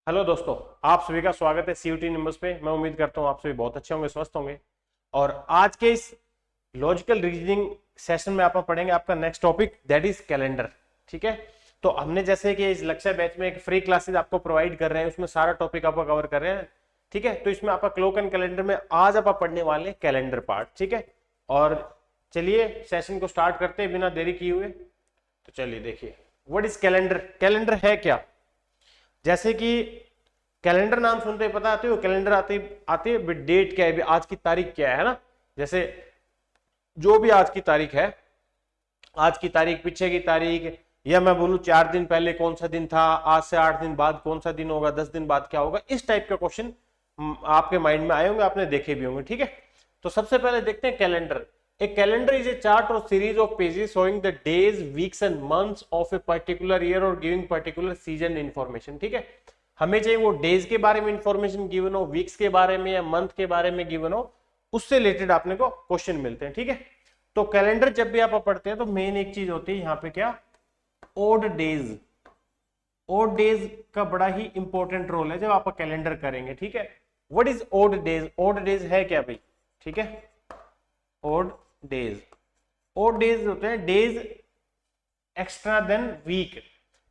Hello दोस्तों, आप सभी का स्वागत है सीयूटी नंबर्स पे। मैं उम्मीद करता हूँ आप सभी बहुत अच्छे होंगे, स्वस्थ होंगे। और आज के इस लॉजिकल रीजनिंग सेशन में आप पढ़ेंगे आपका next topic, that is calendar. ठीक है, तो हमने जैसे कि इस लक्ष्य बैच में एक फ्री क्लासेस आपको प्रोवाइड कर रहे हैं, उसमें सारा टॉपिक आपको कवर कर रहे हैं। ठीक है, तो इसमें आपका क्लॉक एंड कैलेंडर में आज आप पढ़ने वाले हैं कैलेंडर पार्ट। ठीक है, और चलिए सेशन को स्टार्ट करते हैं बिना देरी किए हुए। तो चलिए देखिए, व्हाट इज कैलेंडर। कैलेंडर है क्या? जैसे कि कैलेंडर नाम सुनते ही पता आते हो, कैलेंडर आती है डेट क्या है, आज की तारीख क्या है ना। जैसे जो भी आज की तारीख है, आज की तारीख, पीछे की तारीख, या मैं बोलूं 4 दिन पहले कौन सा दिन था, आज से 8 दिन बाद कौन सा दिन होगा, 10 दिन बाद क्या होगा, इस टाइप का क्वेश्चन आपके माइंड में आए होंगे, आपने देखे भी होंगे। ठीक है, तो सबसे पहले देखते हैं calendar. A calendar is a chart or series of pages showing the days, weeks and months of a particular year or giving particular season information। ठीक है, हमें चाहिए वो डेज के बारे में इंफॉर्मेशन गिवन हो, वीक्स के बारे में या मंथ के बारे में गिवन हो, उससे रिलेटेड आपने को क्वेश्चन मिलते हैं। ठीक है, तो कैलेंडर जब भी आप पढ़ते हैं तो मेन एक चीज होती है यहाँ पे क्या, ओड डेज। ओड डेज का बड़ा ही इंपॉर्टेंट रोल है जब आप कैलेंडर करेंगे। ठीक है, what is odd days? Odd days है क्या भाई? ठीक है, ओड डेज, ओड डेज होते हैं डेज एक्स्ट्रा देन वीक।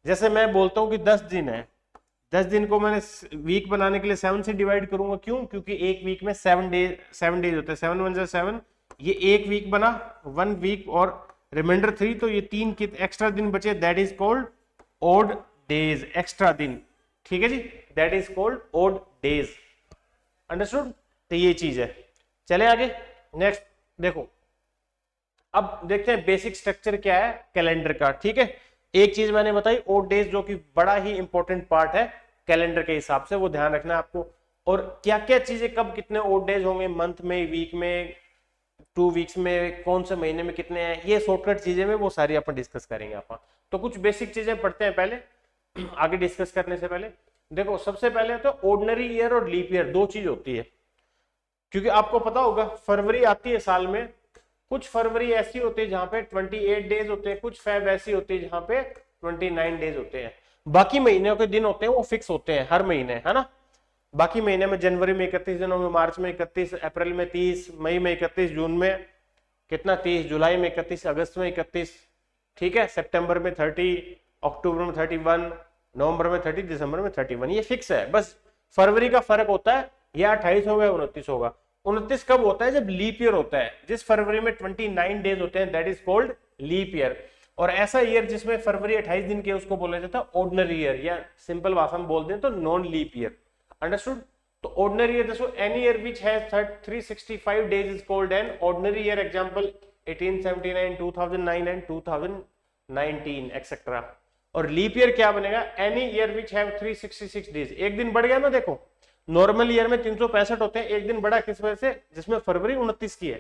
जैसे मैं बोलता हूं कि 10 दिन है, 10 दिन को मैंने वीक बनाने के लिए 7 से डिवाइड करूंगा। क्यों? क्योंकि एक वीक में 7 डेज होते हैं, 7 1 7, ये एक वीक बना, 1 वीक और रिमाइंडर 3, तो ये 3 एक्स्ट्रा दिन बचे, that is called odd days, extra दिन। ठीक है जी, that is called odd days. Understood? तो ये चीज है। चले आगे, नेक्स्ट देखो, अब देखते हैं बेसिक स्ट्रक्चर क्या है कैलेंडर का। ठीक है, एक चीज मैंने बताई ओड डेज, जो कि बड़ा ही इंपॉर्टेंट पार्ट है कैलेंडर के हिसाब से, वो ध्यान रखना है आपको। और क्या क्या चीजें कब कितने ओड डेज होंगे, मंथ में, वीक में, 2 वीक्स में, कौन से महीने में कितने हैं, ये शॉर्टकट चीजें में वो सारी अपन डिस्कस करेंगे अपन। तो कुछ बेसिक चीजें पढ़ते हैं पहले, आगे डिस्कस करने से पहले। देखो, सबसे पहले तो ऑर्डिनरी ईयर और लीप ईयर, दो चीज होती है। क्योंकि आपको पता होगा फरवरी आती है साल में, कुछ फरवरी ऐसी होती है जहां पे 28 डेज होते हैं, कुछ फेब ऐसी होती है जहां पे 29 डेज होते हैं। बाकी महीनों के दिन होते हैं वो फिक्स होते हैं हर महीने, है ना। बाकी महीने में जनवरी में 31 दिनों में, मार्च में 31, अप्रैल में 30, मई में 31, जून में कितना 30, जुलाई में 31, अगस्त में 31, ठीक है, सितंबर में 30, अक्टूबर में 31, नवंबर में 30, दिसंबर में 31, ये फिक्स है। बस फरवरी का फर्क होता है, या 28 होगा या 29 होगा। 29 कब होता है? जब लीप ईयर होता है। जिस फरवरी में 29 डेज होते हैं that is called leap year. और ऐसा ईयर जिसमें फरवरी 28 दिन के उसको बोला जाता है ऑर्डिनरी ईयर, या सिंपल भाषा में बोल दें तो नॉन लीप ईयर। अंडरस्टूड? तो ऑर्डिनरी ईयर, देखो, any year which has 365 days is called an ordinary year. Example 1879, 2009 and 2019 etcetera. और लीप ईयर क्या बनेगा? Any year which have 366 days. एक दिन बढ़ गया ना, देखो नॉर्मल ईयर में 365 होते हैं, एक दिन बड़ा किस वजह से? जिसमें फरवरी 29 की है,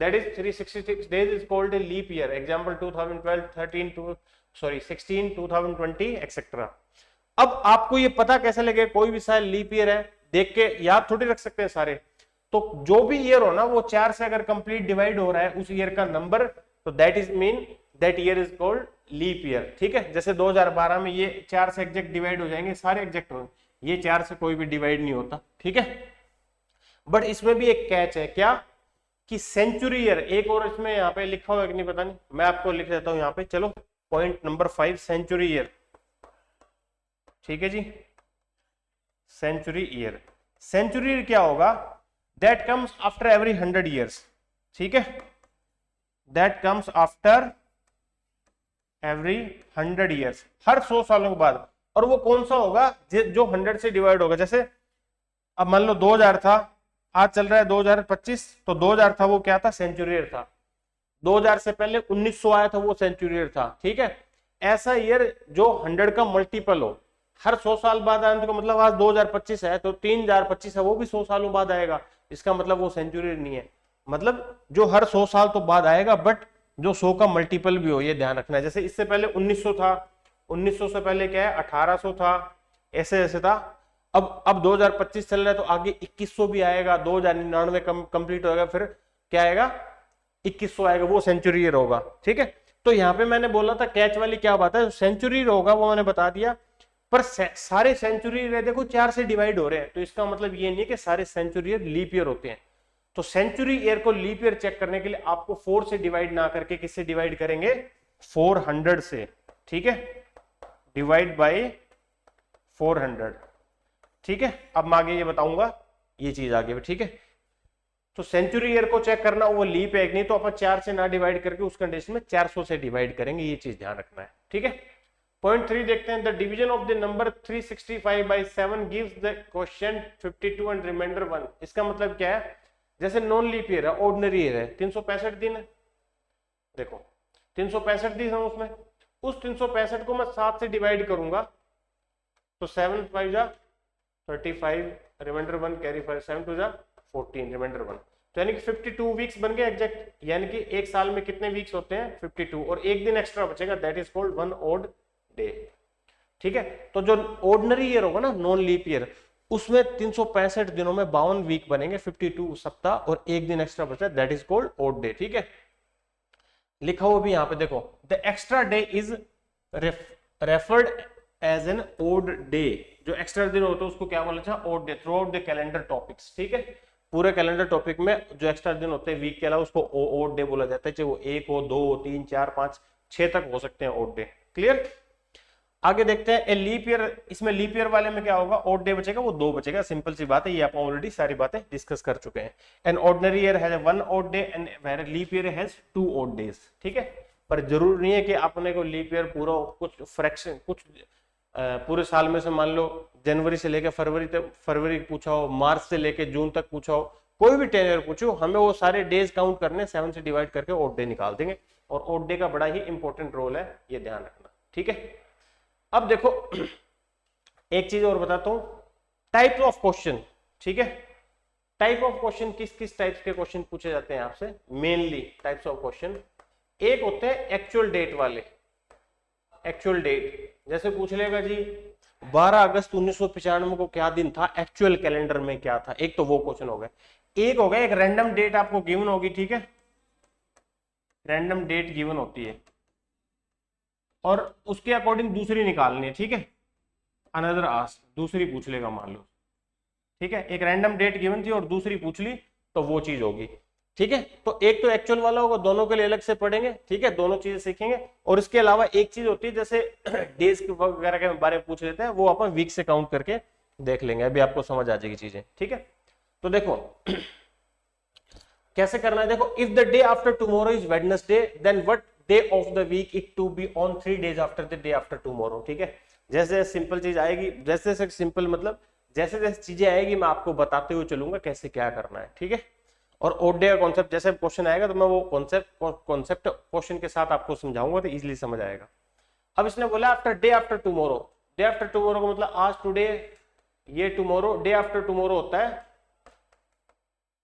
that is 366 days is called a leap year. Example 2012, 16, 2020 etcetera. अब आपको ये पता कैसे लगे कोई भी साल लीप ईयर है? देख के याद थोड़ी रख सकते हैं सारे। तो जो भी ईयर हो ना, वो 4 से अगर कंप्लीट डिवाइड हो रहा है उस ईयर का नंबर, तो that is mean that year is called leap year. ठीक है, जैसे 2012 में ये 4 से एग्जैक्ट डिवाइड हो जाएंगे, सारे एग्जैक्ट होंगे, ये 4 से कोई भी डिवाइड नहीं होता। ठीक है, बट इसमें भी एक कैच है, क्या कि सेंचुरी ईयर, एक और इसमें यहाँ पे लिखा हुआ है कि नहीं पता नहीं, मैं आपको लिख देता हूं यहाँ पे। चलो, पॉइंट नंबर 5, सेंचुरी ईयर। ठीक है जी, सेंचुरी ईयर। सेंचुरी ईयर क्या होगा? That comes after every 100 years. ठीक है, that comes after every 100 years, हर 100 सालों के बाद। और वो कौन सा होगा? जो 100 से डिवाइड होगा। जैसे अब मान लो 2000 था, आज चल रहा है 2025, तो 2000 था वो क्या था? सेंचुरी ईयर था। 2000 से पहले 1900 आया था, वो सेंचुरी ईयर था। ठीक है, ऐसा ईयर जो 100 का मल्टीपल हो, हर 100 साल बाद आने का मतलब आज 2025 है तो 3025 है, वो भी 100 सालों बाद आएगा, इसका मतलब वो सेंचुरी ईयर नहीं है। मतलब जो हर 100 साल तो बाद आएगा, बट जो 100 का मल्टीपल भी हो, ये ध्यान रखना है। जैसे इससे पहले 1900 था, 1900 से पहले क्या है? 1800 था, ऐसे ऐसे था। अब 2025 चल रहा है तो आगे 2100 भी आएगा, 2099 कंप्लीट होगा, फिर क्या आएगा? 2100 आएगा, वो सेंचुरी ईयर होगा। ठीक है, तो यहाँ पे मैंने बोला था कैच वाली क्या बात है, सेंचुरी ईयर होगा वो मैंने बता दिया। पर सारे सेंचुरी ईयर देखो 4 से डिवाइड हो रहे हैं, तो इसका मतलब ये नहीं कि सारे सेंचुरी ईयर लीप ईयर होते हैं। तो सेंचुरी ईयर को लीप ईयर चेक करने के लिए आपको 4 से डिवाइड ना करके किससे डिवाइड करेंगे, 400 से, ठीक है, डिवाइड बाय 400, ठीक है। अब मैं आगे ये बताऊंगा ये चीज आगे, ठीक है। तो सेंचुरी ईयर को चेक करना वो लीप है नहीं, तो अपन 4 से ना डिवाइड करके उस कंडीशन में 400 से डिवाइड करेंगे, ये चीज ध्यान रखना है, ठीक है। पॉइंट 3 देखते हैं, the division of the number 365 by 7 gives the quotient 52 and remainder 1। इसका मतलब क्या है, जैसे नॉन लीप ईयर है, ऑर्डिनरी ईयर है, 365 दिन है, देखो 365 दिन है उसमें, उस 365 को मैं 7 से डिवाइड करूंगा, तो 7 5 जा 35, रिमाइंडर 1 कैरी 5, 7 2 जा 14, रिमाइंडर 1, तो यानी कि 52 वीक्स बन गए एग्जैक्ट, यानी कि एक साल में कितने वीक्स होते हैं 52, और एक दिन एक्स्ट्रा बचेगा, that is called one odd day, ठीक है। तो जो ऑर्डिनरी ईयर होगा ना, नॉन लीप ईयर, उसमें 365 दिनों में 52 वीक बनेंगे, 52 सप्ताह, और एक दिन एक्स्ट्रा बचा, that is called odd day, ठीक है। लिखा हुआ भी यहां पे देखो, the extra day is referred as an odd day, जो एक्स्ट्रा दिन होता है उसको क्या बोला जाता है, odd day, throughout the calendar topics, ठीक है। पूरे कैलेंडर टॉपिक में जो एक्स्ट्रा दिन होते हैं वीक के अलावा, उसको ओड डे बोला जाता है, चाहे वो 1 हो, 2 हो, 3 4 5 6 तक हो सकते हैं ओड डे, क्लियर। आगे देखते हैं, ए लीप ईयर, इसमें लीप ईयर वाले में क्या होगा, ओड डे बचेगा, वो 2 बचेगा, सिंपल सी बात है, ये आप ऑलरेडी सारी बातें डिस्कस कर चुके हैं। An ordinary year has 1 odd day and where leap year has 2 odd days, ठीक है। पर जरूर नहीं है कि आपने को लीप ईयर पूरा कुछ फ्रैक्शन, कुछ पूरे साल में से मान लो जनवरी से लेकर फरवरी तक, फरवरी पूछा हो, मार्च से लेकर जून तक पूछा हो, कोई भी टेन्योर पूछो, हमें वो सारे डेज काउंट करने, 7 से डिवाइड करके ओड डे निकाल देंगे, और ओड डे का बड़ा ही इंपॉर्टेंट रोल है, ये ध्यान रखना, ठीक है। अब देखो एक चीज और बताता हूं, टाइप्स ऑफ क्वेश्चन, ठीक है। टाइप ऑफ क्वेश्चन किस किस टाइप्स के क्वेश्चन पूछे जाते हैं आपसे, मेनली टाइप्स ऑफ क्वेश्चन, एक होते हैं एक्चुअल डेट वाले, एक्चुअल डेट, जैसे पूछ लेगा जी 12 अगस्त 1995 को क्या दिन था, एक्चुअल कैलेंडर में क्या था, एक तो वो क्वेश्चन हो गया। एक हो गया, एक रैंडम डेट आपको गिवन होगी, ठीक है, रैंडम डेट गिवन होती है, और उसके अकॉर्डिंग दूसरी निकालनी है, ठीक है, अनदर आस्क, दूसरी पूछ लेगा मान लो, ठीक है, एक रैंडम डेट गिवन थी और दूसरी पूछ ली, तो वो चीज होगी, ठीक है। तो एक तो एक्चुअल वाला होगा, दोनों के लिए अलग से पढ़ेंगे, ठीक है, दोनों चीजें सीखेंगे। और इसके अलावा एक चीज होती है, जैसे डेज वगैरह के बारे में पूछ लेते हैं, वो अपन वीक से काउंट करके देख लेंगे, अभी आपको समझ आ जाएगी चीजें, ठीक है। तो देखो कैसे करना है, देखो, if the day after tomorrow is Wednesday, then what day of the week it to be on 3 days after the day after tomorrow, ठीक है। जैसे सिंपल चीज आएगी, जैसे सिंपल मतलब जैसे जैसे चीजें आएगी मैं आपको बताते हुए चलूंगा कैसे क्या करना है, ठीक है। और ओड डे का कॉन्सेप्ट जैसे क्वेश्चन आएगा तो मैं वो कॉन्सेप्ट क्वेश्चन के साथ आपको समझाऊंगा, तो इजीली समझ आएगा। अब इसने बोला after day after tomorrow, day after tomorrow का मतलब आज टुडे, ये टुमारो, डे आफ्टर टुमारो होता है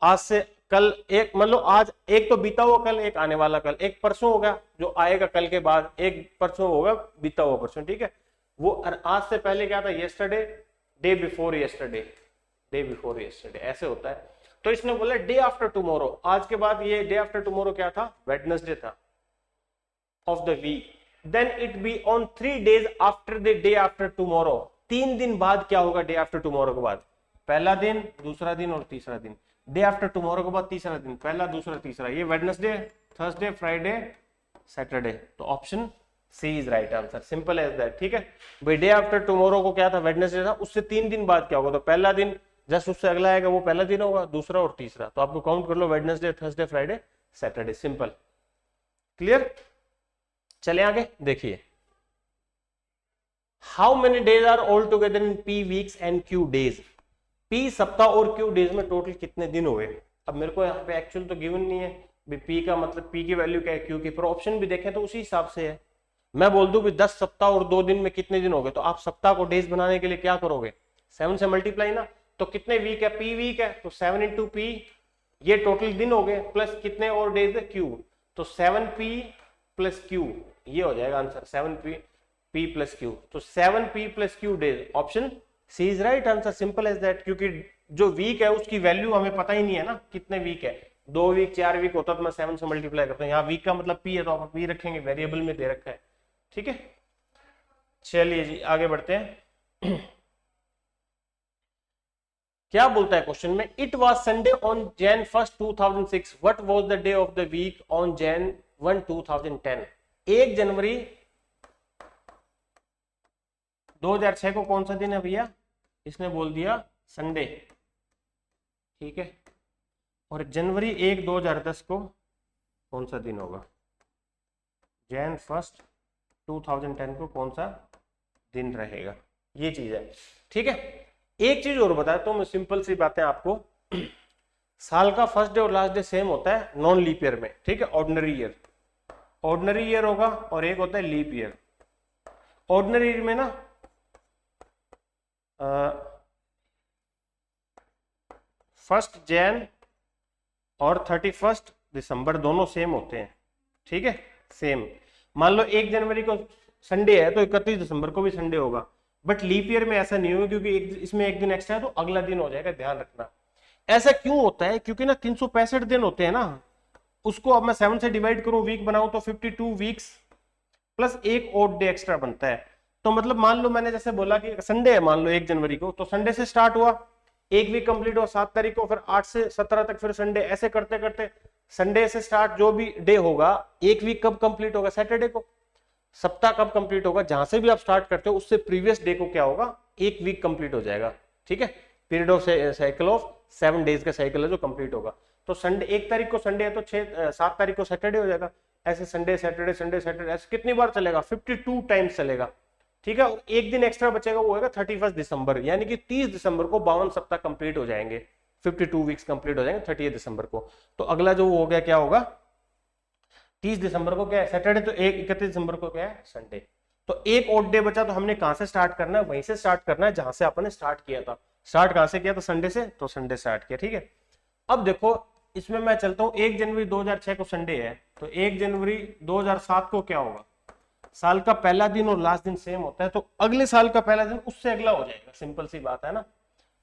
आज से कल, एक मतलब आज एक तो बीता हुआ कल, एक आने वाला कल, एक परसों होगा जो आएगा कल के बाद, एक परसों होगा बीता हुआ परसों, ठीक है। वो आज से पहले क्या था, yesterday, day before yesterday, day before yesterday, ऐसे होता है। तो इसने बोला डे आफ्टर टुमारो, आज के बाद ये डे आफ्टर टुमारो क्या था, वेडनेसडे था of the week, then it be on 3 days after the day after tomorrow, 3 दिन बाद क्या होगा डे आफ्टर टुमारो के बाद, पहला दिन, दूसरा दिन और तीसरा दिन, डे आफ्टर टुमारो के बाद तीसरा दिन, पहला दूसरा तीसरा, ये वेडनेसडे, थर्सडे, फ्राइडे, सैटरडे, तो option C is right answer, simple as that, ठीक है भाई। डे आफ्टर टुमारो को क्या था, वेडनेसडे था, उससे 3 दिन बाद क्या होगा, तो पहला दिन जस्ट उससे अगला आएगा वो पहला दिन होगा, दूसरा और तीसरा, तो आपको काउंट कर लो Wednesday, Thursday, Friday, Saturday, simple, clear. चले आगे देखिए, how many days are all together in P weeks and Q days, P सप्ताह और क्यू डेज में टोटल कितने दिन हुए। अब मेरे को यहाँ पे एक्चुअल तो गिवन नहीं है, पी का मतलब पी की वैल्यू क्या है, क्यू की, पर ऑप्शन भी देखें तो उसी हिसाब से है। मैं बोल दूं कि 10 सप्ताह और 2 दिन में कितने दिन हो गए, तो आप सप्ताह को डेज बनाने के लिए क्या करोगे, 7 से मल्टीप्लाई ना, तो कितने वीक है, पी वीक है, तो 7 इंटू पी, ये टोटल दिन हो गए, प्लस कितने और डेज है, क्यू, तो 7p प्लस क्यू, ये हो जाएगा आंसर, 7p प्लस क्यू, तो 7p plus Q days, option C is right answer, simple as that. क्योंकि जो वीक है उसकी वैल्यू हमें पता ही नहीं है ना कितने वीक है, 2 वीक 4 वीक होता तो मैं 7 से मल्टीप्लाई करता हूँ, यहाँ वीक का मतलब पी है तो आप पी रखेंगे, वेरिएबल में दे रखा है, ठीक है। चलिए जी आगे बढ़ते हैं, क्या बोलता है क्वेश्चन में, it was Sunday on Jan 1 2006, what was the day of the week on Jan 1 2010। 1 जनवरी 2006 को कौन सा दिन है भैया, इसने बोल दिया संडे, ठीक है। और जनवरी 1 2010 को कौन सा दिन होगा, जैन 1 2010 को कौन सा दिन रहेगा, ये चीज है, ठीक है। एक चीज और बताया तो मैं, सिंपल सी बातें आपको, साल का फर्स्ट डे और लास्ट डे सेम होता है नॉन लीप ईयर में, ठीक है। ऑर्डिनरी ईयर होगा और एक होता है लीप ईयर। ऑर्डिनरी ईयर में ना फर्स्ट जैन और 31 दिसंबर दोनों सेम होते हैं, ठीक है, सेम। मान लो 1 जनवरी को संडे है तो 31 दिसंबर को भी संडे होगा, बट लीप ईयर में ऐसा नहीं होगा क्योंकि इसमें एक दिन एक्स्ट्रा है तो अगला दिन हो जाएगा, ध्यान रखना। ऐसा क्यों होता है, क्योंकि ना 365 दिन होते हैं ना, उसको अब मैं 7 से डिवाइड करूं, वीक बनाऊं तो 52 वीक्स प्लस एक ऑड डे एक्स्ट्रा बनता है। तो मतलब मान लो मैंने जैसे बोला कि संडे है, मान लो 1 जनवरी को, तो संडे से स्टार्ट हुआ, एक वीक कंप्लीट हुआ 7 तारीख को, फिर 8 से 17 तक फिर संडे, ऐसे करते करते संडे से स्टार्ट जो भी डे होगा, एक वीक कब कंप्लीट होगा, सैटरडे को। सप्ताह कब कंप्लीट होगा, जहां से भी आप स्टार्ट करते हो उससे प्रीवियस डे को क्या होगा, एक वीक कंप्लीट हो जाएगा, ठीक है। Period of cycle of 7 days का साइकिल है जो कंप्लीट होगा। तो संडे 1 तारीख को संडे है तो 7 तारीख को सैटरडे हो जाएगा। ऐसे संडे सैटरडे संडे सैटरडे, ऐसे कितनी बार चलेगा, 52 टाइम्स चलेगा, ठीक है। और एक दिन एक्स्ट्रा बचेगा, वो होगा 31 दिसंबर, यानी कि 30 दिसंबर को 52 सप्ताह कंप्लीट हो जाएंगे, 52 वीक्स कंप्लीट हो जाएंगे 30 दिसंबर को। तो अगला जो हो गया क्या होगा, 30 दिसंबर को क्या है, सैटरडे, तो 31 दिसंबर को क्या है, संडे। तो एक ऑड डे बचा, तो हमने कहां से स्टार्ट करना है, वहीं से स्टार्ट करना है जहां से आपने स्टार्ट किया था। स्टार्ट कहां से किया था, संडे से, तो संडे स्टार्ट किया, ठीक है। अब देखो इसमें मैं चलता हूं, 1 जनवरी 2006 को संडे है, तो 1 जनवरी 2007 को क्या होगा, साल का पहला दिन और लास्ट दिन सेम होता है, तो अगले साल का पहला दिन उससे अगला हो जाएगा, सिंपल सी बात है ना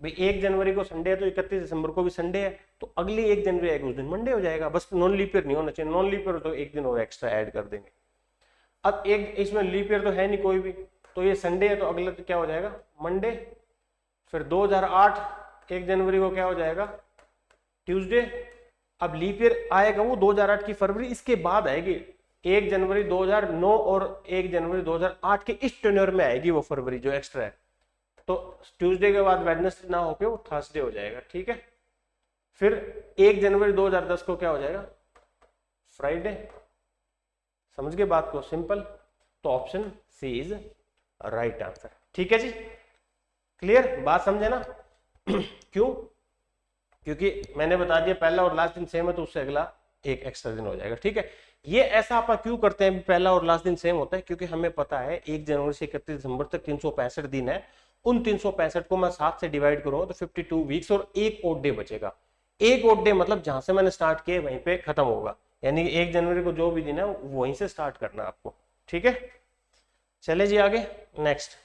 भाई। 1 जनवरी को संडे है तो 31 दिसंबर को भी संडे है, तो अगली 1 जनवरी आएगी उस दिन मंडे हो जाएगा, बस नॉन लीप ईयर नहीं होना चाहिए। नॉन लीप ईयर तो एक दिन और एक्स्ट्रा ऐड कर देंगे। अब एक इसमें लीप ईयर तो है नहीं कोई भी, तो ये संडे है तो अगला तो क्या हो जाएगा, मंडे। फिर 2008 1 जनवरी को क्या हो जाएगा, ट्यूसडे। अब लीप ईयर आएगा वो 2008 की फरवरी, इसके बाद आएगी 1 जनवरी 2009 और 1 जनवरी 2008 के इस टेन्योर में आएगी वो फरवरी जो एक्स्ट्रा है। तो ट्यूसडे के बाद वेडनेसडे ना होके वो थर्सडे हो जाएगा, ठीक है। फिर 1 जनवरी 2010 को क्या हो जाएगा, फ्राइडे। समझ गए बात को, सिंपल। तो option C is right answer, ठीक है जी, क्लियर बात, समझे ना। क्यों, क्योंकि मैंने बता दिया पहला और लास्ट दिन सेम है तो उससे अगला एक एक्स्ट्रा दिन हो जाएगा, ठीक है। ये ऐसा आप क्यों करते हैं, पहला और लास्ट दिन सेम होता है, क्योंकि हमें पता है 1 जनवरी से 31 दिसंबर तक 365 दिन है, उन 365 को मैं 7 से डिवाइड करूंगा तो 52 वीक्स और एक ओड डे बचेगा। एक ओड डे मतलब जहां से मैंने स्टार्ट किया वहीं पे खत्म होगा, यानी 1 जनवरी को जो भी दिन है वहीं से स्टार्ट करना आपको, ठीक है। चले जी आगे, नेक्स्ट।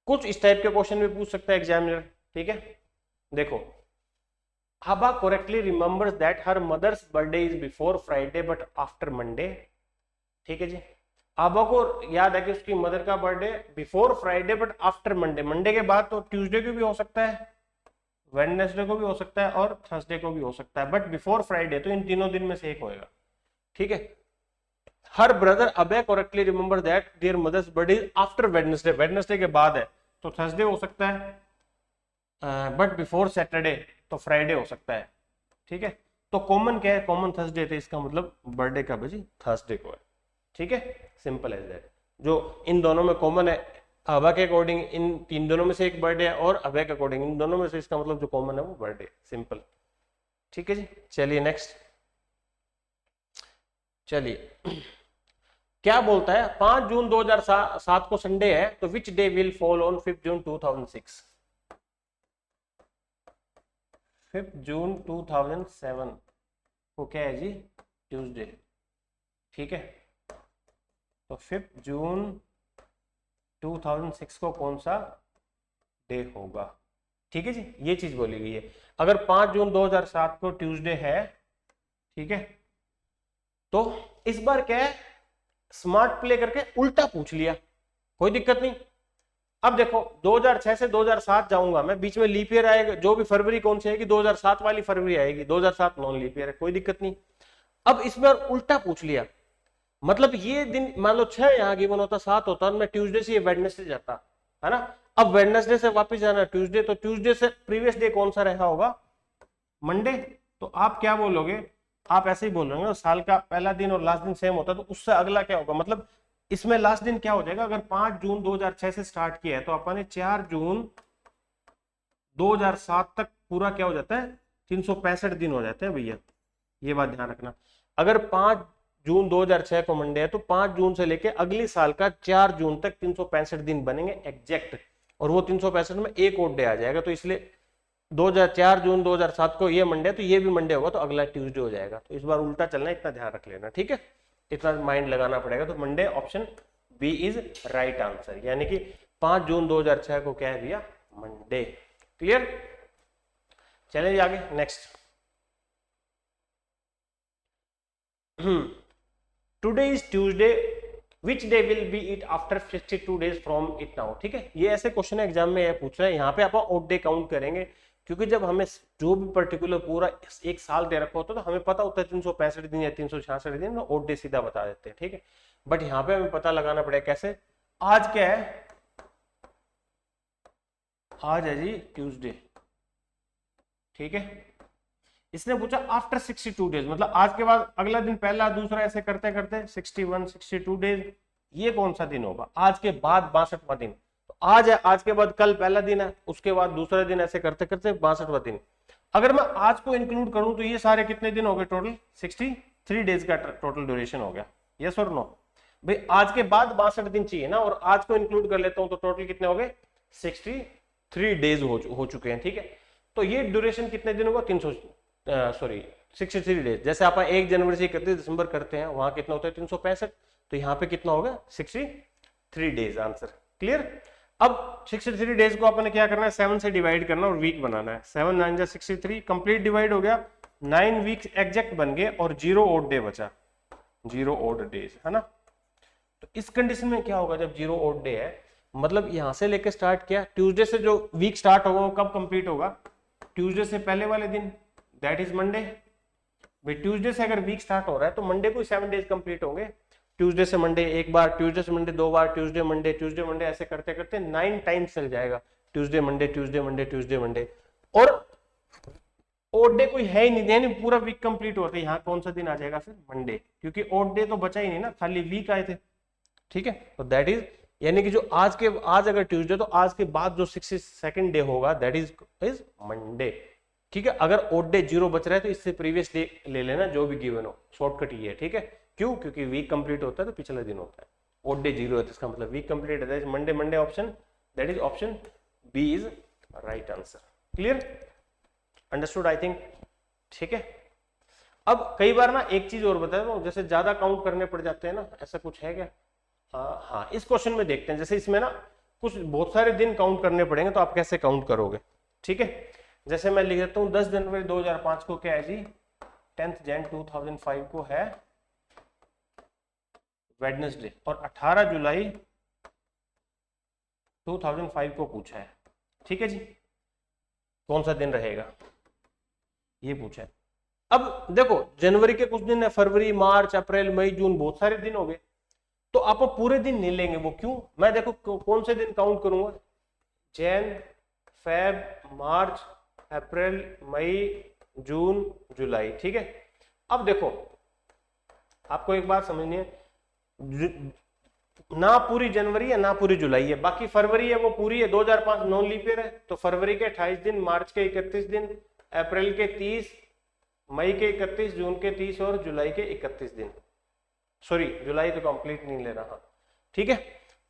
कुछ इस टाइप के क्वेश्चन भी पूछ सकता है एग्जामिनर, ठीक है। देखो, Haba correctly remembers that her mother's birthday is before Friday but after Monday, ठीक है जी। आबा को याद है कि उसकी मदर का birthday before Friday but after Monday, Monday के बाद, तो ट्यूसडे को भी हो सकता है, वेडनेसडे को भी हो सकता है और थर्सडे को भी हो सकता है, बट बिफोर फ्राइडे, तो इन तीनों दिन में से एक होएगा, ठीक है। हर ब्रदर अबे correctly remember that their mother's birthday is after Wednesday, Wednesday के बाद है तो थर्सडे हो सकता है, बट बिफोर सैटरडे तो फ्राइडे हो सकता है, ठीक है। तो कॉमन क्या है, कॉमन थर्सडे थे, इसका मतलब बर्थडे का बजी थर्सडे को है, ठीक है, सिंपल एज दैट। जो इन दोनों में कॉमन है, अबा के अकॉर्डिंग इन तीन दोनों में से एक बर्थडे है और अबे के अकॉर्डिंग इन दोनों में से इसका मतलब जो कॉमन है वो बर्थडे, सिंपल, ठीक है जी। चलिए नेक्स्ट, चलिए क्या बोलता है, 5 जून 2007 को संडे है तो which day will fall on 5 जून 2006, 5 जून 2007 को क्या है जी, ट्यूसडे, ठीक है। तो 5 जून 2006 को कौन सा डे होगा, ठीक है जी, ये चीज बोली गई है। अगर 5 जून 2007 को ट्यूसडे है, ठीक है, तो इस बार क्या है, स्मार्ट प्ले करके उल्टा पूछ लिया, कोई दिक्कत नहीं, अब देखो 2006 से 2007 जाऊंगा मैं, बीच में लीप ईयर आएगा, जो भी फरवरी कौन सी आएगी, 2007 वाली फरवरी आएगी, 2007 नॉन लीप ईयर है, कोई दिक्कत नहीं। अब इसमें उल्टा पूछ लिया, मतलब ये दिन मान लो 6 यहाँ गिवन होता, 7 होता, मैं ट्यूसडे से वेडनेसडे जाता है ना। अब वेडनेसडे से वापस जाना ट्यूसडे, तो ट्यूसडे से प्रीवियस डे कौन सा रहा होगा, मंडे। तो आप क्या बोलोगे, आप ऐसे ही बोल रहे हो, साल का पहला दिन और लास्ट दिन सेम होता है, तो उससे अगला क्या होगा, मतलब इसमें लास्ट दिन क्या हो जाएगा, अगर 5 जून 2006 से स्टार्ट किया है तो अपन ने 4 जून 2007 तक पूरा क्या हो जाता है, 365 दिन हो जाते हैं भैया, ये बात ध्यान रखना। अगर 5 जून 2006 को मंडे है तो 5 जून से लेके अगले साल का 4 जून तक 365 दिन बनेंगे एग्जैक्ट, और वो 365 में एक और डे आ जाएगा, तो इसलिए 4 जून 2007 को ये मंडे, तो ये भी मंडे होगा, तो अगला ट्यूसडे हो जाएगा। तो इस बार उल्टा चलना है, इतना ध्यान रख लेना, ठीक है, इतना माइंड लगाना पड़ेगा। तो Monday option B is right answer, यानी कि 5 जून 2006 को क्या है भैया, मंडे। क्लियर, चलिए आगे next. Today is Tuesday, which day will be it after 52 days from it now. ठीक है, ये ऐसे क्वेश्चन एग्जाम में ये पूछ रहे हैं, यहाँ पे आप ऑड डे काउंट करेंगे, क्योंकि जब हमें जो भी पर्टिकुलर पूरा एक साल दे रखा होता है तो हमें पता होता है 365 दिन या 366 दिन, ऑड डे सीधा बता देते हैं, ठीक है। बट यहाँ पे हमें पता लगाना पड़ेगा कैसे, आज क्या है, आज है जी ट्यूसडे, ठीक है। इसने पूछा आफ्टर 62 डेज, मतलब आज के बाद अगला दिन, पहला दूसरा ऐसे करते करते 61 62 डेज, ये कौन सा दिन होगा, आज के बाद 62वां दिन। तो आज है, आज के बाद कल पहला दिन है, उसके बाद दूसरा दिन, ऐसे करते करते 62वां दिन। अगर मैं आज को इंक्लूड करूं तो ये सारे कितने दिन हो गए, टोटल 63 डेज का टोटल ड्यूरेशन हो गया, यस और नो भाई। आज के बाद 62 दिन चाहिए ना, और आज को इंक्लूड कर लेता हूं तो टोटल कितने हो गए, 63 डेज हो चुके हैं, ठीक है। तो ये ड्यूरेशन कितने दिन होगा, 63 डेज। जैसे आप 1 जनवरी से 31 दिसंबर करते हैं, वहां कितना होता है 365, तो यहाँ पे कितना होगा 63 डेज, आंसर क्लियर। अब 63 डेज को आपने क्या करना है, 7 से डिवाइड करना और वीक बनाना है, 7 9 जा 63, कंप्लीट डिवाइड हो गया, 9 वीक्स एग्जैक्ट बन गए और 0 ऑड डे बचा, 0 ऑड डेज, है ना। तो इस कंडीशन में क्या होगा, जब 0 ऑड डे है, मतलब यहां से लेके स्टार्ट किया, ट्यूसडे से जो वीक स्टार्ट होगा वो कब कंप्लीट होगा, ट्यूसडे से पहले वाले दिन, दैट इज मंडे। भाई ट्यूसडे से अगर वीक स्टार्ट हो रहा है तो मंडे को 7 डेज कंप्लीट होंगे, ट्यूसडे से मंडे एक बार, ट्यूसडे से मंडे 2 बार, ट्यूसडे मंडे ऐसे करते करते 9 टाइम्स चल जाएगा, Tuesday Monday Tuesday Monday Tuesday Monday, और ओड डे कोई है ही नहीं, यानी पूरा वीक कंप्लीट होता है। यहाँ कौन सा दिन आ जाएगा फिर, मंडे, क्योंकि ओड डे तो बचा ही नहीं ना, खाली वीक आए थे, ठीक है। तो दैट इज, यानी कि जो आज अगर ट्यूसडे, तो आज के बाद जो 62nd डे होगा दैट इज मंडे, ठीक है। अगर ओड डे 0 बच रहा है तो इससे प्रीवियस डे ले लेना, जो भी गिवन हो, शॉर्टकट ही है, ठीक है। क्यों, क्योंकि वीक कंप्लीट होता है तो पिछला दिन होता है, ओड डे 0 है तो इसका मतलब वीक कंप्लीट है, that is Monday option, that is option B is right answer. Clear, understood I think, ठीक है। अब कई बार ना एक चीज और बताया हूं, जैसे ज्यादा काउंट करने पड़ जाते हैं ना, ऐसा कुछ है क्या, हाँ इस क्वेश्चन में देखते हैं। जैसे इसमें ना कुछ बहुत सारे दिन काउंट करने पड़ेंगे, तो आप कैसे काउंट करोगे, ठीक है। जैसे मैं लिख देता हूँ 10 जनवरी 2005 को क्या है जी, 10th Jan 2005 को है वेडनेसडे, और 18 जुलाई 2005 को पूछा है, ठीक है जी, कौन सा दिन रहेगा ये पूछा है। अब देखो जनवरी के कुछ दिन है, फरवरी मार्च अप्रैल मई जून, बहुत सारे दिन हो गए, तो आप पूरे दिन नहीं लेंगे, वो क्यों, मैं देखो कौन से दिन काउंट करूंगा, जैन फेब मार्च अप्रैल मई जून जुलाई, ठीक है। अब देखो आपको एक बात समझनी है, ना पूरी जनवरी है ना पूरी जुलाई है, बाकी फरवरी है वो पूरी है, 2005 नॉन लीप ईयर है, तो फरवरी के 28 दिन, मार्च के 31 दिन, अप्रैल के 30, मई के 31, जून के 30 और जुलाई के 31 दिन, सॉरी जुलाई तो कंप्लीट नहीं ले रहा, ठीक है।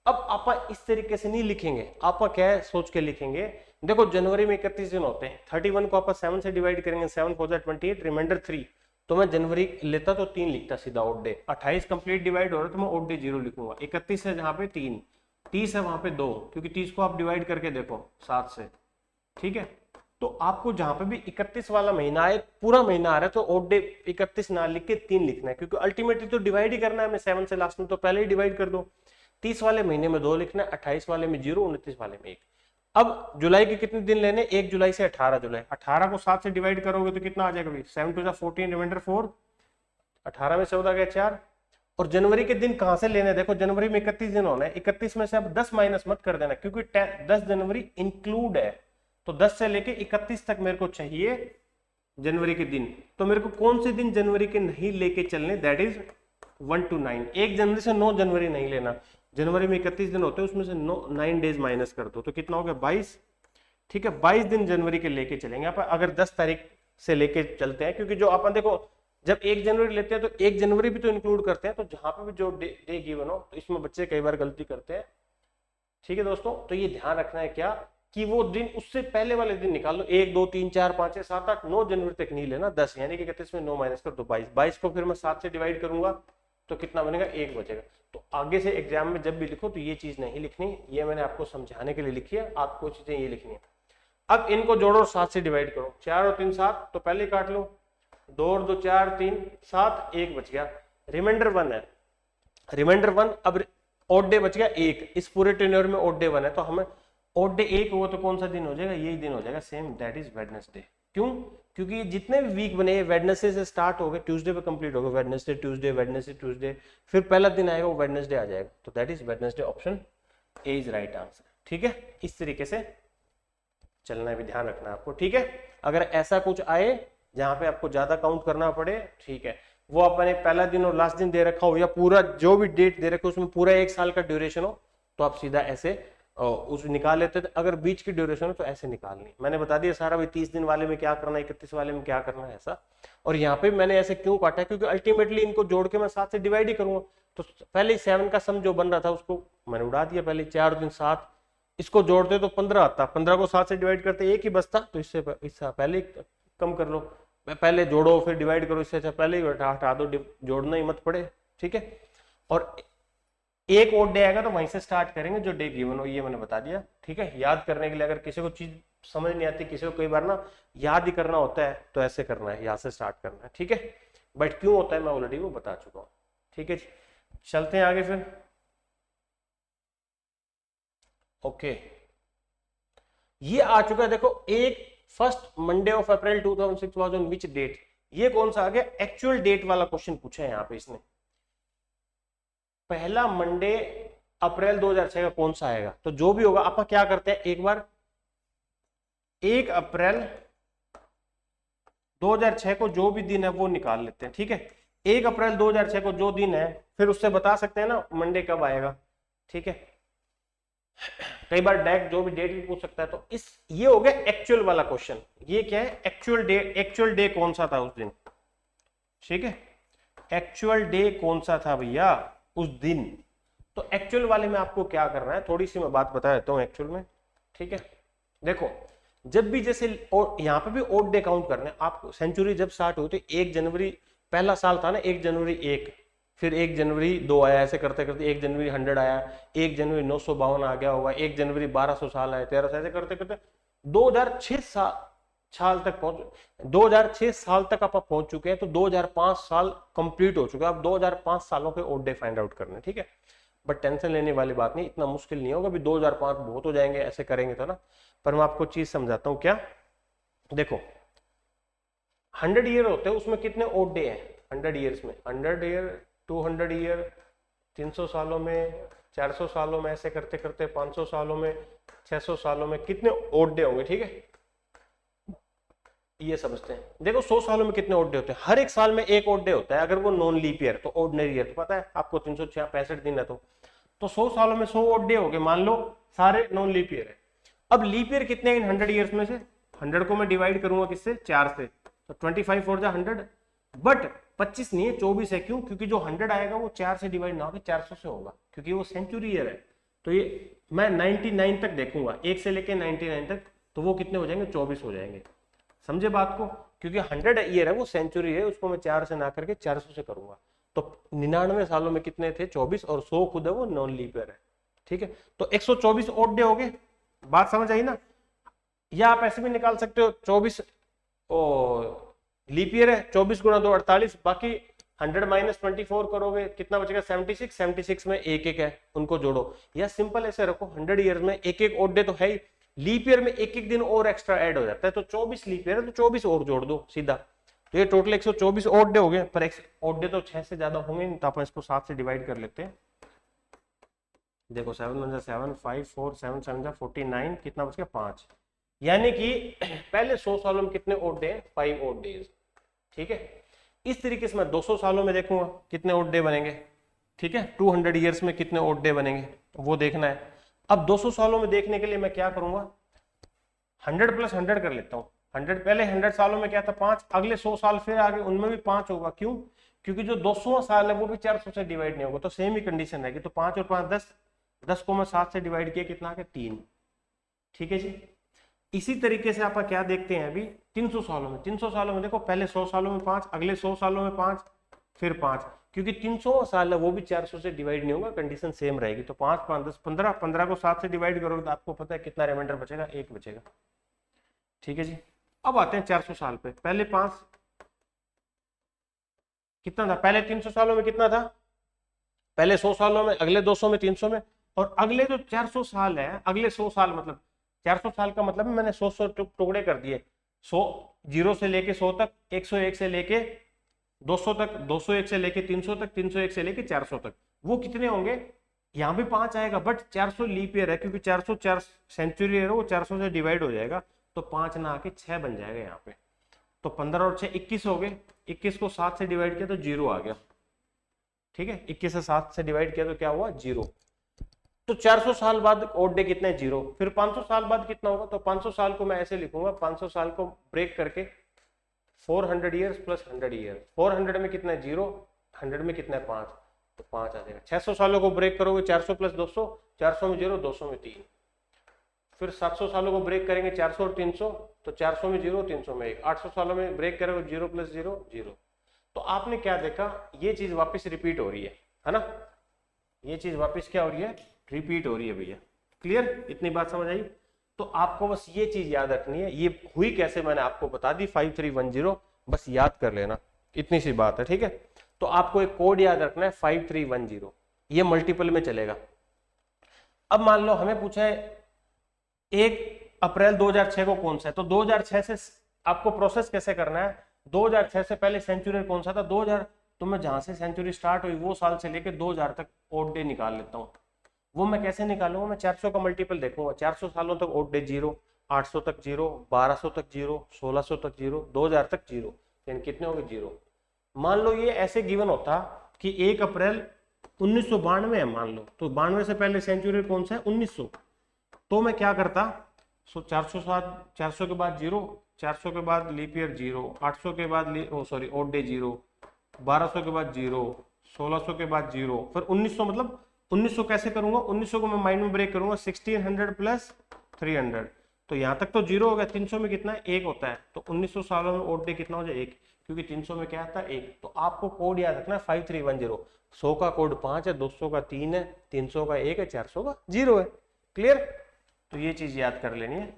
अब आप इस तरीके से नहीं लिखेंगे, आप क्या है सोच के लिखेंगे, देखो जनवरी में 31 दिन होते हैं, 31 को आप 7 से डिवाइड करेंगे, 7 4 28, रिमाइंडर 3, तो मैं जनवरी लेता तो 3 लिखता सीधा ऑड डे, 28 कंप्लीट डिवाइड हो रहा है तो मैं ऑड डे 0 लिखूंगा, 31 है जहां पे 3, 30 है वहां पे 2, क्योंकि 30 को आप डिवाइड करके देखो 7 से, ठीक है। तो आपको जहां पे भी 31 वाला महीना है, पूरा महीना आ रहा है, तो ऑड डे 31 ना लिख के 3 लिखना है, क्योंकि अल्टीमेटली तो डिवाइड ही करना है हमें 7 से लास्ट में, तो पहले ही डिवाइड कर दो, 30 वाले महीने में 2 लिखना है, 28 वाले में 0, 29 वाले में 1। अब जुलाई के कितने दिन लेने, 1 जुलाई से 18 जुलाई। 18 को 7 से डिवाइड करोगे तो कितना आ जाएगा भाई, 7 टू 14, रिमाइंडर 4, 18 में 14 गया 4। और जनवरी के दिन कहां से लेने, देखो जनवरी में 31 दिन होना है, 31 में से अब 10 माइनस मत कर देना, क्योंकि 10 जनवरी इंक्लूड है, तो 10 से लेके 31 तक मेरे को चाहिए जनवरी के दिन। तो मेरे को कौन से दिन जनवरी के नहीं लेके चलने, दैट इज 1 to 9। 1 जनवरी से 9 जनवरी नहीं लेना, जनवरी में 31 दिन होते हैं, उसमें से 9 डेज माइनस कर दो, तो कितना हो गया 22। ठीक है, 22 दिन जनवरी के लेके चलेंगे आप, अगर 10 तारीख से लेके चलते हैं, क्योंकि जो अपन देखो जब 1 जनवरी लेते हैं तो 1 जनवरी भी तो इंक्लूड करते हैं, तो जहां पे भी जो डे गिवन हो, तो इसमें बच्चे कई बार गलती करते हैं। ठीक है दोस्तों, तो ये ध्यान रखना है क्या कि वो दिन उससे पहले वाले दिन निकाल लो, 1 2 3 4 5 6 7 8 9 जनवरी तक नहीं लेना, 10 यानी कि 31 में 9 माइनस कर दो 22। 22 को फिर मैं 7 से डिवाइड करूंगा तो कितना बनेगा, 1 बचेगा। तो आगे से एग्जाम में जब भी लिखो तो ये चीज नहीं लिखनी, ये मैंने आपको समझाने के लिए लिखी है, आपको चीजें ये लिखनी है। अब इनको जोड़ो, 7 से डिवाइड करो, 4 और 3 7, तो पहले काट लो, 2 और 2 4 3 7, 1 बच गया, रिमाइंडर 1 है, रिमाइंडर 1। अब ऑड डे बच गया 1, इस पूरे टेन्योर में ऑड डे 1 है, तो हमें ऑड डे 1 हुआ तो कौन सा दिन हो जाएगा, यही दिन हो जाएगा सेम, दैट इज वेडनेसडे। क्यों, क्योंकि ये जितने भी वीक बने वेडनेसडे से स्टार्ट हो गए, ट्यूसडे पे कंप्लीट हो गए, वेडनेसडे ट्यूसडे वेडनेसडे ट्यूसडे, फिर पहला दिन आएगा वो वेडनेसडे आ जाएगा, तो that is Wednesday, option A is right answer. ठीक है, इस तरीके से चलना है, भी ध्यान रखना आपको। ठीक है, अगर ऐसा कुछ आए जहां पे आपको ज्यादा काउंट करना पड़े, ठीक है, वो अपने पहला दिन और लास्ट दिन दे रखा हो, या पूरा जो भी डेट दे रखा हो उसमें पूरा 1 साल का ड्यूरेशन हो, तो आप सीधा ऐसे उस निकाल लेते थे। अगर बीच की ड्यूरेशन हो तो ऐसे निकालनी, मैंने बता दिया सारा भाई, 30 दिन वाले में क्या करना है, 31 वाले में क्या करना है, ऐसा। और यहाँ पे मैंने ऐसे क्यों काटा है, क्योंकि अल्टीमेटली इनको जोड़ के मैं 7 से डिवाइड ही करूंगा, तो पहले 7 का सम जो बन रहा था उसको मैंने उड़ा दिया, पहले 4 दिन 7, इसको जोड़ते तो 15 आता, 15 को 7 से डिवाइड करते 1 ही बचता, तो इससे पहले कम कर लो, पहले जोड़ो फिर डिवाइड करो, इससे अच्छा पहले ही हटा दो, जोड़ना ही मत पड़े। ठीक है, और एक और डे आएगा तो वहीं से स्टार्ट करेंगे जो डे गिवन हो, ये मैंने बता दिया। ठीक है, याद करने के लिए अगर किसी को चीज समझ नहीं आती, किसी को कई बार ना याद ही करना होता है, तो ऐसे करना है, यहाँ से स्टार्ट करना है। ठीक है, बट क्यों होता है मैं ऑलरेडी वो बता चुका हूँ। ठीक है, चलते हैं आगे फिर। ओके, ये आ चुका है, देखो, एक first Monday of April 2006 was on which date, ये कौन सा आ गया, एक्चुअल डेट वाला क्वेश्चन पूछा है यहाँ पे इसने। पहला मंडे अप्रैल 2006 का कौन सा आएगा, तो जो भी होगा आप क्या करते हैं, एक बार 1 अप्रैल 2006 को जो भी दिन है वो निकाल लेते हैं। ठीक है, 1 अप्रैल 2006 को जो दिन है, फिर उससे बता सकते हैं ना मंडे कब आएगा। ठीक है, कई बार डायरेक्ट जो भी डेट भी पूछ सकता है, तो ये हो गया एक्चुअल वाला क्वेश्चन। ये क्या है, एक्चुअल डे कौन सा था उस दिन। ठीक है, एक्चुअल डे कौन सा था भैया उस दिन, तो एक्चुअल वाले में आपको क्या करना है, थोड़ी सी मैं बात बता देता हूँ एक्चुअल में। ठीक है, देखो, जब भी जैसे यहाँ पे भी ओड डे काउंट करने, आप सेंचुरी जब स्टार्ट होती, 1 जनवरी पहला साल था ना, 1 जनवरी 1, फिर 1 जनवरी 2 आया, ऐसे करते करते 1 जनवरी 100 आया, 1 जनवरी 952 आ गया होगा, 1 जनवरी 1200 साल आया, 1300, ऐसे करते करते 2006 साल तक पहुंच, 2006 साल तक आप पहुंच चुके हैं, तो 2005 साल कंप्लीट हो चुका है। अब 2005 सालों के ओड डे फाइंड आउट करने। ठीक है, बट टेंशन लेने वाली बात नहीं, इतना मुश्किल नहीं होगा, भी 2005 बहुत हो जाएंगे ऐसे करेंगे तो ना। पर मैं आपको चीज समझाता हूं, क्या देखो, 100 ईयर होते हैं, उसमें कितने ओड डे हैं 100 ईयर्स में, 100 ईयर, 200 ईयर, 300 सालों में, 400 सालों में, ऐसे करते करते 500 सालों में, 600 सालों में कितने ओड डे होंगे। ठीक है, ये समझते हैं। देखो 100 सालों में कितने ओड डे होते हैं, हर एक साल में एक ओड डे होता है, अगर वो नॉन लीप ईयर, तो ऑर्डिनरी ईयर तो पता है आपको 365 दिन है, तो 100 सालों में 100 ओड डे हो गए, मान लो सारे नॉन लीप ईयर है। अब लीप ईयर कितने इन 100 ईयर्स में से, 100 को मैं डिवाइड करूंगा किससे, 4 से, तो 25 फॉर द 100, बट 25 नहीं है 24 है। क्यों, क्योंकि जो 100 आएगा वो 4 से डिवाइड ना होकर 400 से होगा, क्योंकि वो सेंचुरी ईयर है। तो ये मैं 99 तक देखूंगा, 1 से लेके 99 तक, तो वो कितने हो जाएंगे, 24 हो जाएंगे। समझे बात को, क्योंकि 100 ईयर है वो सेंचुरी है, उसको मैं 4 से ना करके 400 से करूंगा, तो 99 सालों में कितने थे, 24, और 100 खुद है वो नॉन लीप ईयर है। ठीक है, तो 124 ओड डे हो गए, बात समझ आई ना। या आप ऐसे भी निकाल सकते हो, 24 लीप ईयर है, 24 गुणा 2 48, बाकी 100 माइनस 24 करोगे कितना बचेगा 76, 76 में एक एक है उनको जोड़ो, या सिंपल ऐसे रखो 100 ईयर में एक एक ओड डे तो है ही, लीप ईयर में एक एक दिन और एक्स्ट्रा ऐड हो जाता है, तो 24 लीप ईयर है तो 24 और जोड़ दो सीधा, तो ये टोटल 124 ओड डे हो गए, पर ओड डे तो 6 से ज्यादा होंगे नहीं, तो अपन इसको 7 से डिवाइड कर लेते हैं। देखो 7 1 7 5 4 7 7 49, कितना बच गया 5, यानी कि पहले 100 सालों में कितने ओड डे हैं 5 ओड डेज। ठीक है, इस तरीके से मैं 200 सालों में देखूंगा कितने ओड डे बनेंगे। ठीक है, 200 ईयर्स में कितने ओड डे बनेंगे वो देखना है। अब 200 सालों में देखने के लिए मैं क्या करूंगा, 100 प्लस 100 कर लेता हूँ। 100 पहले 100 सालों में क्या था 5, अगले 100 साल फिर आगे उनमें भी 5 होगा, क्यों, क्योंकि जो 200वां साल है वो भी 400 से डिवाइड नहीं होगा, तो सेम ही कंडीशन रहेगी, तो 5 और 5 10, 10 को मैं 7 से डिवाइड किया कितना आ गया 3। ठीक है जी, इसी तरीके से आप क्या देखते हैं अभी 300 सालों में, 300 सालों में देखो पहले 100 सालों में 5, अगले 100 सालों में 5, फिर 5, क्योंकि 300 साल है वो भी 400 से डिवाइड नहीं होगा, कंडीशन सेम रहेगी, तो 5 5 10 15, 15 को 7 से डिवाइड करोगे तो आपको पता है कितना रिमाइंडर बचेगा, 1 बचेगा। ठीक है जी, अब आते हैं 400 साल पे, पहले 5 कितना था, पहले 300 सालों में कितना था, पहले 100 सालों में, अगले 200 में, 300 में, और अगले जो 400 साल है, अगले 100 साल मतलब 400 साल का मतलब मैंने 100 टुकड़े कर दिए, 100 0 से लेके 100 तक, 101 से लेके 200 तक, 201 से लेके 300 तक, 301 से लेके 400 तक, वो कितने होंगे, यहाँ भी 5 आएगा, बट 400 लीप ईयर है, क्योंकि 400 4 सेंचुरी है वो 400 से डिवाइड हो जाएगा, तो 5 ना आके 6 बन जाएगा यहाँ पे, तो 15 और 6 21 हो गए, 21 को 7 से डिवाइड किया तो 0 आ गया। ठीक है, 21 से 7 से डिवाइड किया तो क्या हुआ 0, तो 400 साल बाद ओड डे कितने 0, फिर 500 साल बाद कितना होगा, तो 500 साल को मैं ऐसे लिखूंगा, 500 साल को ब्रेक करके 400 ईयर्स प्लस 100 ईयर, 400 में कितना है 0, 100 में कितना है 5, तो 5 आ जाएगा। 600 सालों को ब्रेक करोगे 400 प्लस 200, 400 में 0, 200 में 3, फिर 700 सालों को ब्रेक करेंगे 400 और 300, तो 400 में 0, 300 में 1, 800 सालों में ब्रेक करोगे 0 प्लस 0 0, तो आपने क्या देखा, ये चीज वापस रिपीट हो रही है ना, ये चीज वापस क्या हो रही है, रिपीट हो रही है भैया। क्लियर, इतनी बात समझ आई, तो आपको बस ये चीज याद रखनी है, ये हुई कैसे मैंने आपको बता दी 5310, बस याद कर लेना, इतनी सी बात है। ठीक है, तो आपको एक कोड याद रखना है 5310, ये मल्टीपल में चलेगा। अब मान लो हमें पूछा है 1 अप्रैल 2006 को कौन सा है, तो 2006 से आपको प्रोसेस कैसे करना है, 2006 से पहले सेंचुरी कौन सा था 2000, तो मैं जहां से सेंचुरी स्टार्ट हुई वो साल से लेके 2000 तक ओड डे निकाल लेता हूँ। वो मैं कैसे निकालूंगा, मैं 400 का मल्टीपल देखूंगा, 400 सालों तक ओड डे 0, 800 तक 0, 1200 तक 0, 1600 तक 0, 2000 तक 0, यानी कितने हो गए 0। मान लो ये ऐसे गिवन होता कि 1 अप्रैल 1992 है मान लो, तो 92 से पहले सेंचुरी कौन सा है 1900, तो मैं क्या करता, 400 के बाद 0, 400 के बाद लीप ईयर 0, 800 के बाद सॉरी ओड डे 0, 1200 के बाद 0, 1600 के बाद 0, फिर 1900, मतलब 1900 कैसे करूंगा, 1900 को मैं माइंड में ब्रेक करूंगा 1600 प्लस 300, तो यहां तक तो 0 हो गया, 300 में कितना है 1 होता है, तो 1900 सालों में ओड डे कितना हो जाए 1, क्योंकि 300 में क्या आता है 1, तो आपको कोड याद रखना है 5310, 100 का कोड 5 है, 200 का 3 है, 300 का 1 है, 400 का 0 है। क्लियर, तो ये चीज याद कर लेनी है।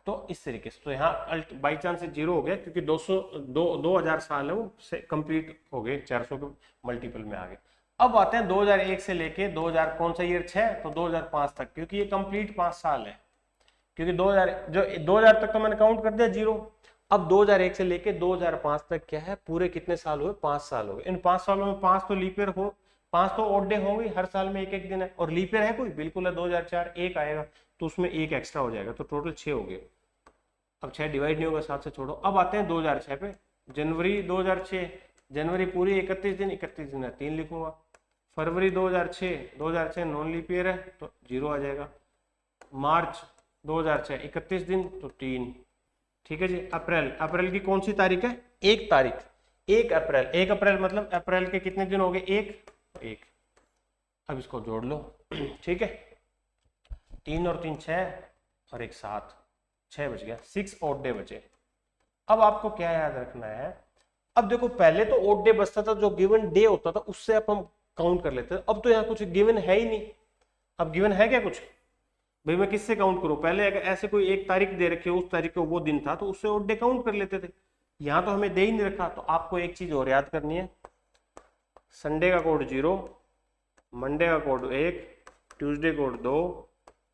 तो इस तरीके से, तो यहाँ बाई चांस से 0 हो गया, क्योंकि 2000 साल है वो कंप्लीट हो गए, 400 के मल्टीपल में आ गए। अब आते हैं 2001 से लेके 2000 कौन सा ईयर 6, तो 2005 तक, क्योंकि ये कंप्लीट 5 साल है, क्योंकि 2000 तक तो मैंने काउंट कर दिया 0, अब 2001 से लेके 2005 तक क्या है, पूरे कितने साल हुए 5 साल हो गए। इन 5 सालों में 5 तो लीप ईयर हो, 5 तो ओड डे होंगे, हर साल में एक एक दिन है, और लीप ईयर है कोई, बिल्कुल है 2004 1 आएगा, तो उसमें 1 एक्स्ट्रा हो जाएगा, तो टोटल 6 हो गए। अब 6 डिवाइड नहीं होगा 7 से छोड़ो। अब आते हैं 2006 पे, जनवरी 2006, जनवरी पूरी 31 दिन, 31 दिन है 3 लिखूंगा, फरवरी 2006 नॉन लीप ईयर है तो 0 आ जाएगा, मार्च 2006 31 दिन तो 3। ठीक है जी, अप्रैल की कौन सी तारीख है 1 तारीख, 1 अप्रैल मतलब अप्रैल के कितने दिन हो गए 1, अब इसको जोड़ लो। ठीक है, 3 और 3 6 और 1 7, 6 बच गया, 6 ओड डे बचे। अब आपको क्या याद रखना है, अब देखो पहले तो ओड डे बचता था, जो गिवन डे होता था उससे अब हम काउंट कर लेते हैं, अब तो यहाँ कुछ गिवन है ही नहीं। अब गिवन है क्या कुछ, भाई मैं किससे काउंट करूं, पहले अगर ऐसे कोई एक तारीख दे रखी है, उस तारीख को वो दिन था तो उससे ओड डे काउंट कर लेते थे, यहाँ तो हमें दे ही नहीं रखा। तो आपको एक चीज और याद करनी है, संडे का कोड 0, मंडे का code 1, Tuesday code 2,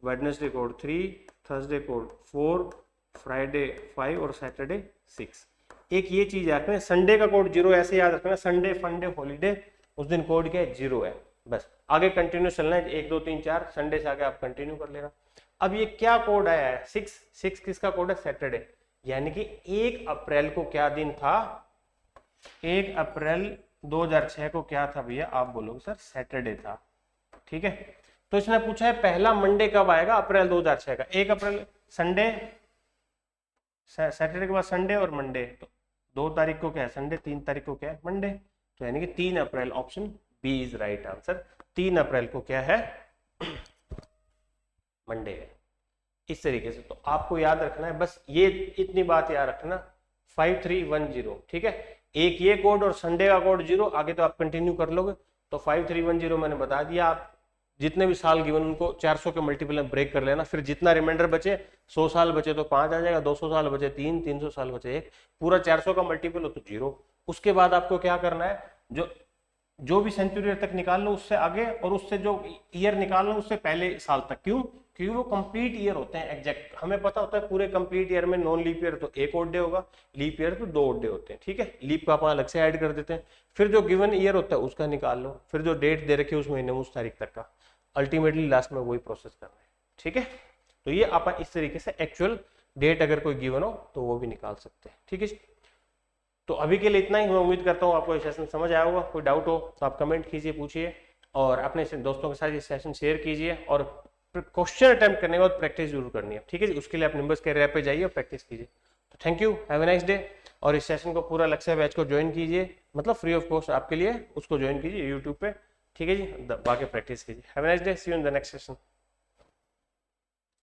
Wednesday code 3, Thursday code 4, Friday 5 और सैटरडे 6। एक ये चीज याद रखना, संडे का कोड 0 ऐसे याद रखना, संडे फंडे हॉलीडे उस दिन कोड क्या है 0 है। बस आगे कंटिन्यू चलना है, 1 2 3 4 संडे से आगे आप कंटिन्यू कर लेना। अब ये क्या कोड आया है 6 किसका कोड है सैटरडे, यानी कि 1 अप्रैल को क्या दिन था, 1 अप्रैल 2006 को क्या था भैया, आप बोलोगे सर सैटरडे था। ठीक है, तो इसने पूछा है पहला मंडे कब आएगा अप्रैल 2006 का। 1 अप्रैल संडे, सैटरडे के बाद संडे और मंडे, तो 2 तारीख को क्या है संडे, 3 तारीख को क्या है मंडे, तो यानी कि 3 अप्रैल, option B is right answer. 3 अप्रैल को क्या है मंडे है। इस तरीके से तो आपको याद रखना है, बस ये इतनी बात याद रखना 5310। ठीक है, एक ये कोड और संडे का कोड 0, आगे तो आप कंटिन्यू कर लोगे। तो 5310 मैंने बता दिया, आप जितने भी साल गिवन उनको 400 के मल्टीपल में ब्रेक कर लेना, फिर जितना रिमाइंडर बचे, 100 साल बचे तो 5 आ जाएगा, 200 साल बचे 3, 300 साल बचे 1, पूरा 400 का मल्टीपल हो तो 0। उसके बाद आपको क्या करना है, जो भी सेंचुरी तक निकाल लो उससे आगे, और उससे जो ईयर निकाल लो उससे पहले साल तक। क्यों? क्योंकि वो कंप्लीट ईयर होते हैं एग्जैक्ट। हमें पता होता है पूरे कंप्लीट ईयर में नॉन लीप ईयर तो 1 ओड डे होगा, लीप ईयर तो 2 ओड डे होते हैं। ठीक है, लीप का अपन अलग से ऐड कर देते हैं। फिर जो गिवन ईयर होता है उसका निकाल लो, फिर जो डेट दे रखी है उस महीने में उस तारीख तक का, अल्टीमेटली लास्ट में वही प्रोसेस करना है। ठीक है, तो ये अपन इस तरीके से एक्चुअल डेट अगर कोई गिवन हो तो वो भी निकाल सकते हैं। ठीक है, तो अभी के लिए इतना ही। मैं उम्मीद करता हूँ आपको ये सेशन समझ आया होगा। कोई डाउट हो तो आप कमेंट कीजिए, पूछिए, और अपने दोस्तों के साथ ये सेशन शेयर कीजिए, और क्वेश्चन अटेम्प्ट करने के बाद प्रैक्टिस जरूर करनी है। ठीक है, उसके लिए आप निंबस कैरियर ऐप पे जाइए और प्रैक्टिस कीजिए। तो thank you, have a nice day. और इस सेशन को पूरा लक्ष्य बैच को ज्वाइन कीजिए, मतलब फ्री ऑफ कॉस्ट आपके लिए, उसको ज्वाइन कीजिए यूट्यूब पे। ठीक है जी, बाकी प्रैक्टिस कीजिए। Have a nice day, see you in the next session.